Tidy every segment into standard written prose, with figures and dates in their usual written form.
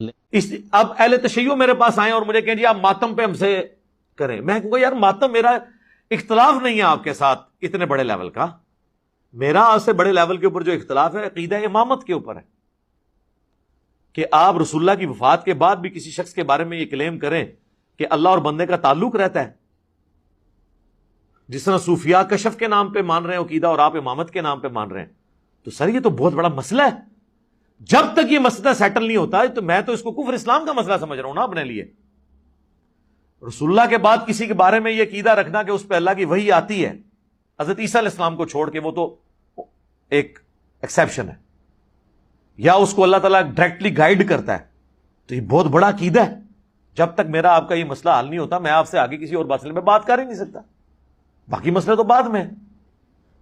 اب اہل تشیع میرے پاس آئے اور مجھے کہیں جی آپ ماتم پہ ہم سے کریں، میں کہوں گا یار ماتم میرا اختلاف نہیں ہے آپ کے ساتھ اتنے بڑے لیول کا، میرا آپ سے بڑے لیول کے اوپر جو اختلاف ہے عقیدہ امامت کے اوپر ہے کہ آپ رسول اللہ کی وفات کے بعد بھی کسی شخص کے بارے میں یہ کلیم کریں کہ اللہ اور بندے کا تعلق رہتا ہے، جس طرح صوفیاء کشف کے نام پہ مان رہے ہیں عقیدہ اور آپ امامت کے نام پہ مان رہے ہیں، تو سر یہ تو بہت بڑا مسئلہ ہے۔ جب تک یہ مسئلہ سیٹل نہیں ہوتا ہے تو میں تو اس کو کفر اسلام کا مسئلہ سمجھ رہا ہوں نا اپنے لیے۔ رسول اللہ کے بعد کسی کے بارے میں یہ عقیدہ رکھنا کہ اس پہ اللہ کی وحی آتی ہے، حضرت عیسیٰ علیہ السلام کو چھوڑ کے وہ تو ایک ایکسیپشن ہے، یا اس کو اللہ تعالیٰ ڈائریکٹلی گائیڈ کرتا ہے، تو یہ بہت بڑا عقیدہ ہے۔ جب تک میرا آپ کا یہ مسئلہ حل نہیں ہوتا میں آپ سے آگے کسی اور مسئلے میں بات کر ہی نہیں سکتا، باقی مسئلے تو بعد میں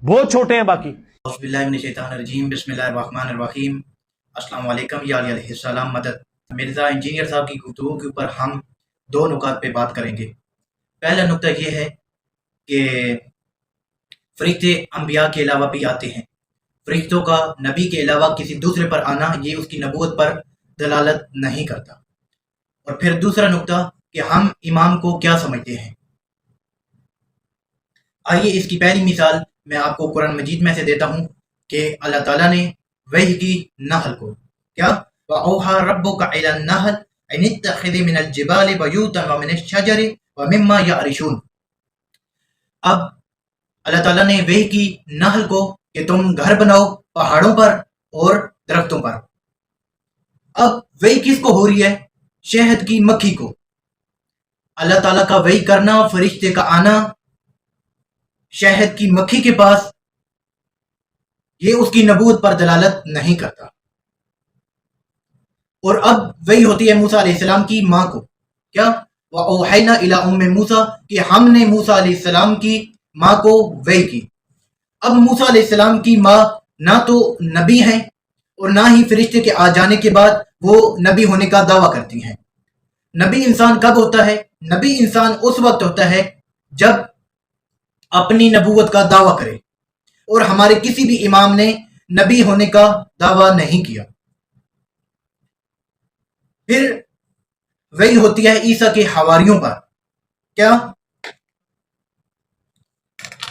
بہت چھوٹے ہیں باقی۔ اعوذ باللہ من الشیطان الرجیم، بسم اللہ الرحمن الرحیم۔ السلام علیکم یا علیہ السلام مدد۔ مرزا انجینئر صاحب کی گفتگو کے اوپر ہم دو نکات پہ بات کریں گے۔ پہلا نکتہ یہ ہے کہ فرشتے انبیاء کے علاوہ بھی آتے ہیں، فرشتوں کا نبی کے علاوہ کسی دوسرے پر آنا یہ اس کی نبوت پر دلالت نہیں کرتا۔ اور پھر دوسرا نکتہ کہ ہم امام کو کیا سمجھتے ہیں۔ آئیے اس کی پہلی مثال میں آپ کو قرآن مجید میں سے دیتا ہوں کہ اللہ تعالیٰ نے وحی کی نحل کو کیا وَأَوْحَى رَبُّكَ إِلَى النَّحْلِ أَنِ اتَّخِذِي مِنَ الْجِبَالِ بُيُوتًا وَمِنَ الشَّجَرِ وَمِمَّا يَعْرِشُونَ۔ اب اللہ تعالیٰ نے وحی کی نحل کو کہ تم گھر بناؤ پہاڑوں پر اور درختوں پر۔ اب وحی کس کو ہو رہی ہے؟ شہد کی مکھی کو۔ اللہ تعالیٰ کا وحی کرنا، فرشتے کا آنا شہد کی مکھی کے پاس، یہ اس کی نبوت پر دلالت نہیں کرتا۔ اور اب وہی ہوتی ہے موسیٰ علیہ السلام کی ماں کو کیا وَأَوْحَيْنَا إِلَىٰ أُمِّ مُوسَىٰ کہ ہم نے موسیٰ علیہ السلام کی ماں کو وحی کی۔ اب موسیٰ علیہ السلام کی ماں نہ تو نبی ہیں اور نہ ہی فرشتے کے آ جانے کے بعد وہ نبی ہونے کا دعویٰ کرتی ہیں۔ نبی انسان کب ہوتا ہے؟ نبی انسان اس وقت ہوتا ہے جب اپنی نبوت کا دعویٰ کرے، اور ہمارے کسی بھی امام نے نبی ہونے کا دعویٰ نہیں کیا۔ پھر وہی ہوتی ہے عیسیٰ کے حواریوں پر کیا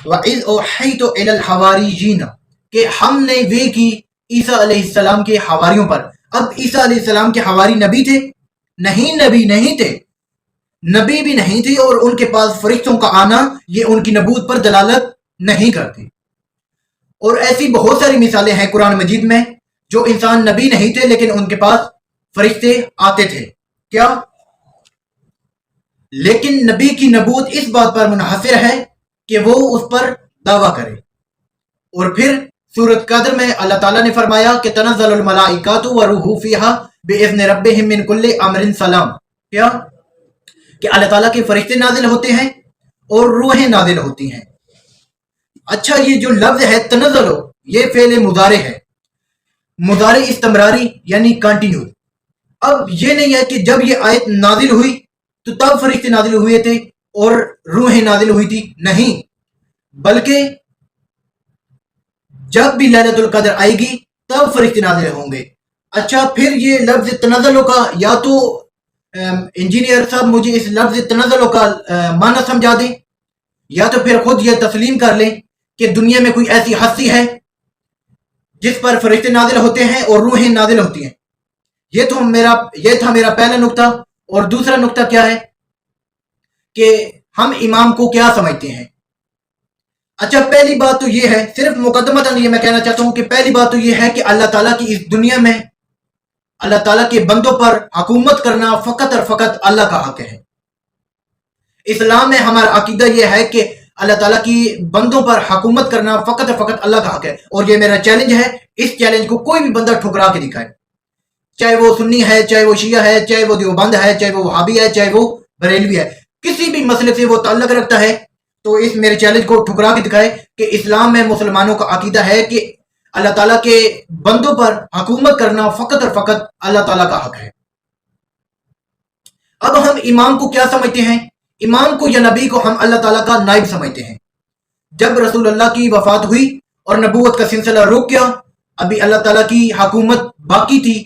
وَإِذْ أَوْحَيْتُ إِلَى الْحَوَارِيِّينَ کہ ہم نے وہ کی عیسیٰ علیہ السلام کے حواریوں پر۔ اب عیسیٰ علیہ السلام کے حواری نبی تھے؟ نہیں، نبی نہیں تھے، نبی بھی نہیں تھے، اور ان کے پاس فرشتوں کا آنا یہ ان کی نبوت پر دلالت نہیں کرتی۔ اور ایسی بہت ساری مثالیں ہیں قرآن مجید میں جو انسان نبی نہیں تھے لیکن ان کے پاس فرشتے آتے تھے کیا، لیکن نبی کی نبوت اس بات پر منحصر ہے کہ وہ اس پر دعویٰ کرے۔ اور پھر سورۃ قدر میں اللہ تعالیٰ نے فرمایا کہ تنزل الملائکۃ والروح فیہا بإذن ربہم من کل امر سلام کیا کہ اللہ تعالیٰ کے فرشتے نازل ہوتے ہیں اور روحیں نازل ہوتی ہیں۔ اچھا، یہ جو لفظ ہے تنزل یہ فعل مضارع ہے، مضارع استمراری یعنی کنٹینیو۔ اب یہ نہیں ہے کہ جب یہ آیت نازل ہوئی تو تب فرشتے نازل ہوئے تھے اور روحیں نازل ہوئی تھی، نہیں، بلکہ جب بھی لیلۃ القدر آئے گی تب فرشتے نازل ہوں گے۔ اچھا، پھر یہ لفظ تنزل کا یا تو انجینئر صاحب مجھے اس لفظ تنزل کا معنی سمجھا دیں، یا تو پھر خود یہ تسلیم کر لیں کہ دنیا میں کوئی ایسی ہستی ہے جس پر فرشتے نازل ہوتے ہیں اور روحیں نازل ہوتی ہیں۔ یہ تھا میرا پہلا نقطہ۔ اور دوسرا نقطہ کیا ہے کہ ہم امام کو کیا سمجھتے ہیں۔ اچھا، پہلی بات تو یہ ہے، صرف مقدمتاً یہ میں کہنا چاہتا ہوں کہ پہلی بات تو یہ ہے کہ اللہ تعالیٰ کی اس دنیا میں اللہ تعالیٰ کے بندوں پر حکومت کرنا فقط اور فقط اللہ کا حق ہے۔ اسلام میں ہمارا عقیدہ یہ ہے کہ اللہ تعالیٰ کی بندوں پر حکومت کرنا فقط اور فقط اللہ کا حق ہے، اور یہ میرا چیلنج ہے۔ اس چیلنج کو کوئی بھی بندہ ٹھکرا کے دکھائے، چاہے وہ سنی ہے، چاہے وہ شیعہ ہے، چاہے وہ دیوبند ہے، چاہے وہ وہابی ہے، چاہے وہ بریلوی ہے، کسی بھی مسئلے سے وہ تعلق رکھتا ہے تو اس میرے چیلنج کو ٹھکرا کے دکھائے کہ اسلام میں مسلمانوں کا عقیدہ ہے کہ اللہ تعالیٰ کے بندوں پر حکومت کرنا فقط اور فقط اللہ تعالیٰ کا حق ہے۔ اب ہم امام کو کیا سمجھتے ہیں؟ امام کو یا نبی کو ہم اللہ تعالیٰ کا نائب سمجھتے ہیں۔ جب رسول اللہ کی وفات ہوئی اور نبوت کا سلسلہ رک گیا، ابھی اللہ تعالیٰ کی حکومت باقی تھی،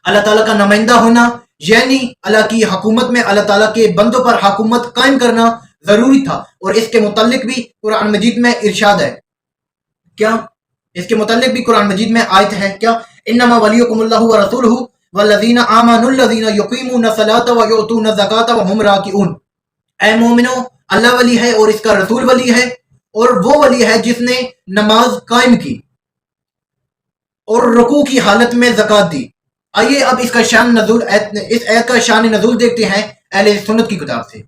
اللہ تعالیٰ کا نمائندہ ہونا، یعنی اللہ کی حکومت میں اللہ تعالیٰ کے بندوں پر حکومت قائم کرنا ضروری تھا. اور اس کے متعلق بھی قرآن مجید میں ارشاد ہے. کیا اس کے متعلق بھی قرآن مجید میں آیت ہے کیا؟ انما ولیکم اللہ ورسولہ والذین آمنوا الذین یقیمون الصلاۃ ویؤتون الزکاۃ وہم راکعون. اے مومنو، اللہ ولی ہے اور اس کا رسول ولی ہے، اور وہ ولی ہے جس نے نماز قائم کی اور رکوع کی حالت میں زکوٰۃ دی. آئیے اب اس کا شان نزول، اس آیت کا شان نزول دیکھتے ہیں اہل سنت کی کتاب سے.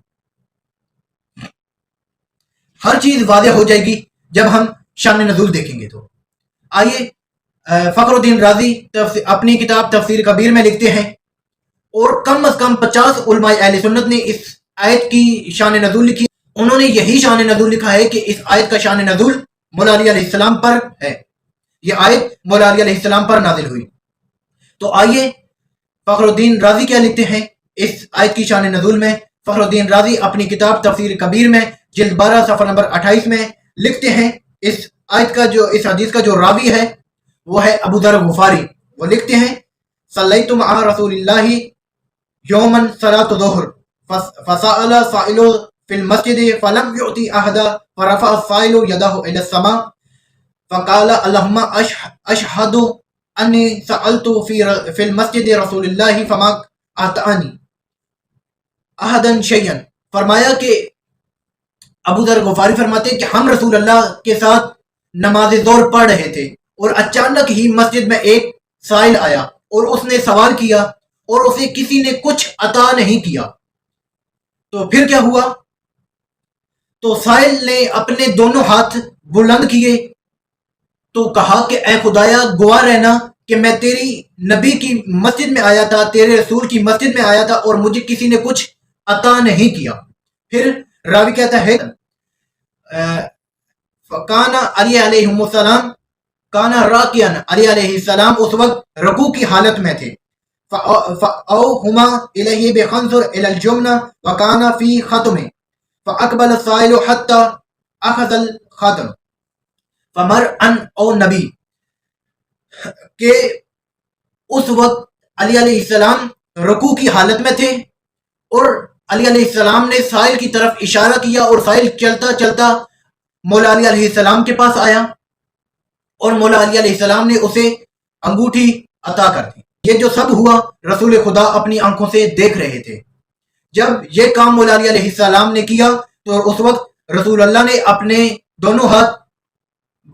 ہر چیز واضح ہو جائے گی جب ہم شان نزول دیکھیں گے. تو آئیے، فخر الدین رازی اپنی کتاب تفسیر کبیر میں لکھتے ہیں، اور کم از کم 50 علماء اہل سنت نے اس آیت کی شان نزول لکھی. انہوں نے یہی شان نزول لکھا ہے کہ اس آیت کا شان نزول مولا علی علیہ السلام پر ہے. یہ آیت مولا علی علیہ السلام پر نازل ہوئی. تو آئیے فخر الدین رازی کیا لکھتے ہیں اس آیت کی شان نزول میں. فخر الدین رازی اپنی کتاب تفسیر کبیر میں جلد 12 صفحہ نمبر 28 میں لکھتے ہیں، اس آیت کا جو، اس حدیث کا جو راوی ہے وہ ہے ابو ذر غفاری. وہ لکھتے ہیں صلیت مع رسول اللہ یوما صلاۃ ظہر فسأل سائل فی المسجد فلم یعطی احدا فرفع السائل یدہ الی السماء فقال اللہم اشہد انی سألت فی المسجد رسول اللہ فما اعطانی احدا شیئا. فرمایا کہ ابو ذر غفاری فرماتے ہیں کہ ہم رسول اللہ کے ساتھ نماز ظہر پڑھ رہے تھے، اور اچانک ہی مسجد میں ایک سائل آیا اور اس نے سوال کیا اور اسے کسی نے کچھ عطا نہیں کیا. تو پھر کیا ہوا؟ تو سائل نے اپنے دونوں ہاتھ بلند کیے تو کہا کہ اے خدایا، گواہ رہنا کہ میں تیری نبی کی مسجد میں آیا تھا، تیرے رسول کی مسجد میں آیا تھا، اور مجھے کسی نے کچھ عطا نہیں کیا. پھر راوی کہتا ہے کانا علی علیہ السلام کانا راکعن، علی علیہ السلام اس وقت رکوع کی حالت میں تھے. فأوہما الیہ بخنصر الی الجمنہ وکانا فی ختم فاقبل السائل حتی اخذ الخاتم فمرءن او نبی، کہ اس وقت علی علیہ السلام رکوع کی حالت میں تھے اور علی علیہ السلام نے سائل کی طرف اشارہ کیا، اور سائل چلتا چلتا مولا علی علیہ السلام کے پاس آیا اور مولا علی علیہ السلام نے اسے انگوٹھی عطا کر دی. یہ جو سب ہوا رسول خدا اپنی آنکھوں سے دیکھ رہے تھے. جب یہ کام مولا علی علیہ السلام نے کیا تو اس وقت رسول اللہ نے اپنے دونوں ہاتھ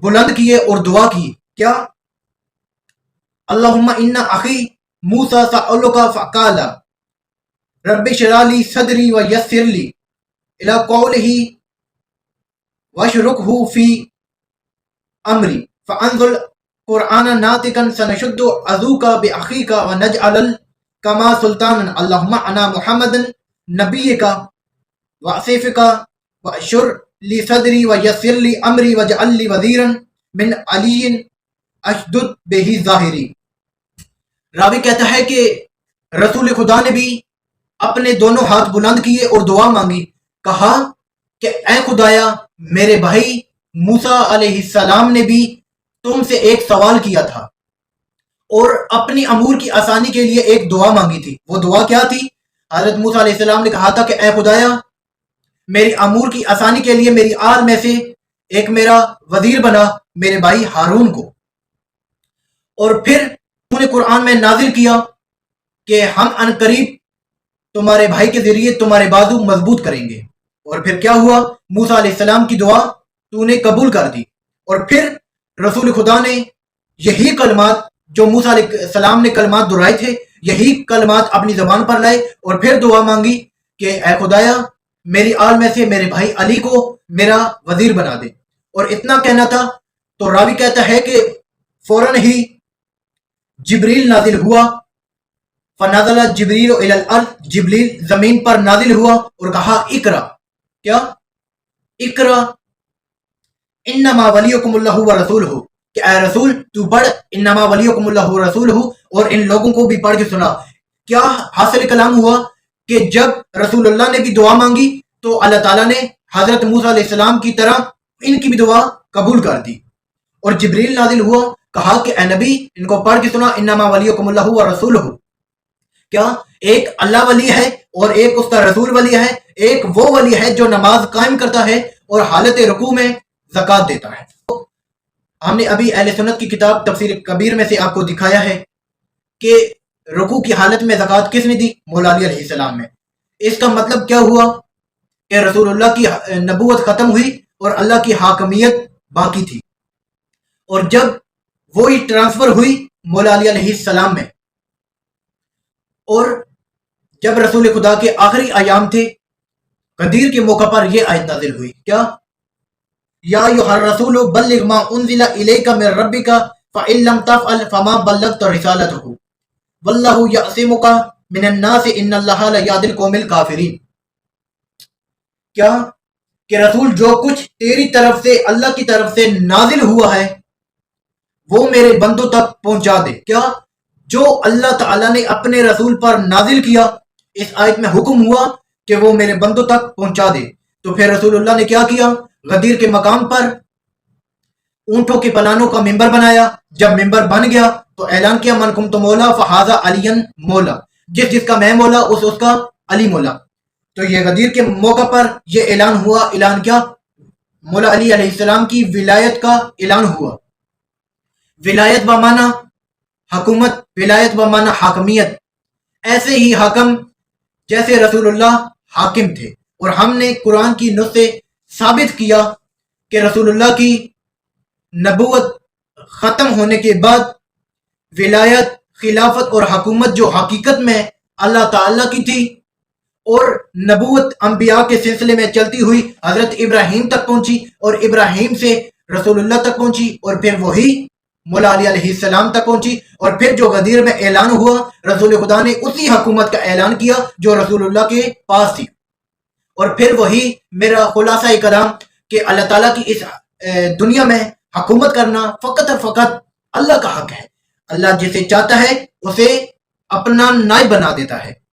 بلند کیے اور دعا کی. کیا؟ اللہم ان اخی موسیٰ سألک فقال رب اشرح لی صدری ویسر لی الی قولہ واشرکہ فی امری فانزل قرآن ناطقا سنشد عضوک باخیک ونجعل کما سلطانا اللہم انا محمد نبیک واسفک واشر لی صدری ویسر لی امری وجعل لی وزیرا من علی اشدد بہ ظاہری. راوی کہتا ہے کہ رسول خدا نے بھی اپنے دونوں ہاتھ بلند کیے اور دعا مانگی. کہا کہ اے خدایا، میرے بھائی موسیٰ علیہ السلام نے بھی تم سے ایک سوال کیا تھا اور اپنی امور کی آسانی کے لیے ایک دعا مانگی تھی. وہ دعا کیا تھی؟ حضرت موسیٰ علیہ السلام نے کہا تھا کہ اے خدایا، میری امور کی آسانی کے لیے میری آل میں سے ایک میرا وزیر بنا میرے بھائی ہارون کو. اور پھر انہوں نے قرآن میں نازل کیا کہ ہم ان قریب تمہارے بھائی کے ذریعے تمہارے بازو مضبوط کریں گے. اور پھر کیا ہوا؟ موسیٰ علیہ السلام کی دعا تو نے قبول کر دی. اور پھر رسول خدا نے یہی کلمات جو موسیٰ علیہ السلام نے کلمات دہرائے تھے، یہی کلمات اپنی زبان پر لائے اور پھر دعا مانگی کہ اے خدایا، میری آل میں سے میرے بھائی علی کو میرا وزیر بنا دے. اور اتنا کہنا تھا تو راوی کہتا ہے کہ فوراً ہی جبریل نازل ہوا. فنزل جبریل الی الارض، جبریل زمین پر نازل ہوا اور کہا اقرا. کیا؟ اقرا انما ولیکم اللہ ورسولہ، کہ اے رسول تو پڑھ انما ولیکم اللہ ورسولہ، اور ان لوگوں کو بھی پڑھ کے سنا. کیا حاصل کلام ہوا کہ جب رسول اللہ نے بھی دعا مانگی تو اللہ تعالیٰ نے حضرت موسیٰ علیہ السلام کی طرح ان کی بھی دعا قبول کر دی. اور جبریل نازل ہوا، کہا کہ اے نبی ان کو پڑھ کے سنا انما ولیکم اللہ ورسولہ. کیا ایک اللہ ولی ہے اور ایک اس کا رسول ولی ہے، ایک وہ ولی ہے جو نماز قائم کرتا ہے اور حالت رکوع میں زکوٰۃ دیتا ہے۔ ہم نے ابھی اہل سنت کی کتاب تفسیر کبیر میں سے آپ کو دکھایا ہے کہ رکوع کی حالت میں زکوٰۃ کس نے دی؟ مولا علی علیہ السلام نے۔ اس کا مطلب کیا ہوا کہ رسول اللہ کی نبوت ختم ہوئی اور اللہ کی حاکمیت باقی تھی، اور جب وہی ٹرانسفر ہوئی مولا علی علیہ السلام میں، اور جب رسول خدا کے آخری ایام تھے، غدیر کے موقع پر یہ آیت نازل ہوئی، کیا یا ایھا الرسول بلغ ما انزل الیک من ربک فإن لم تفعل فما بلغت رسالته واللہ یعصمک من الناس ان اللہ لا یہدی القوم الکافرین۔ کیا کہ رسول جو کچھ تیری طرف سے اللہ کی طرف سے نازل ہوا ہے وہ میرے بندوں تک پہنچا دے۔ کیا جو اللہ تعالیٰ نے اپنے رسول پر نازل کیا، اس آیت میں حکم ہوا کہ وہ میرے بندوں تک پہنچا دے۔ تو پھر رسول اللہ نے کیا کیا؟ غدیر کے مقام پر اونٹوں کے پلانوں کا ممبر بنایا۔ جب ممبر بن گیا تو اعلان کیا من کنت مولا فہذا علی مولا، جس کا میں مولا اس کا علی مولا۔ تو یہ غدیر کے موقع پر یہ اعلان ہوا، اعلان کیا؟ مولا علی علیہ السلام کی ولایت کا اعلان ہوا۔ ولایت بمعنی حکومت، ولایت بمعنی حاکمیت، ایسے ہی حاکم جیسے رسول اللہ حاکم تھے۔ اور ہم نے قرآن کی نص سے ثابت کیا کہ رسول اللہ کی نبوت ختم ہونے کے بعد ولایت، خلافت اور حکومت جو حقیقت میں اللہ تعالیٰ کی تھی، اور نبوت انبیاء کے سلسلے میں چلتی ہوئی حضرت ابراہیم تک پہنچی، اور ابراہیم سے رسول اللہ تک پہنچی، اور پھر وہی مولا علی علیہ السلام تک پہنچی، اور پھر جو غدیر میں اعلان ہوا رسول خدا نے اسی حکومت کا اعلان کیا جو رسول اللہ کے پاس تھی۔ اور پھر وہی میرا خلاصہ کلام کہ اللہ تعالیٰ کی اس دنیا میں حکومت کرنا فقط اور فقط اللہ کا حق ہے۔ اللہ جسے چاہتا ہے اسے اپنا نائب بنا دیتا ہے۔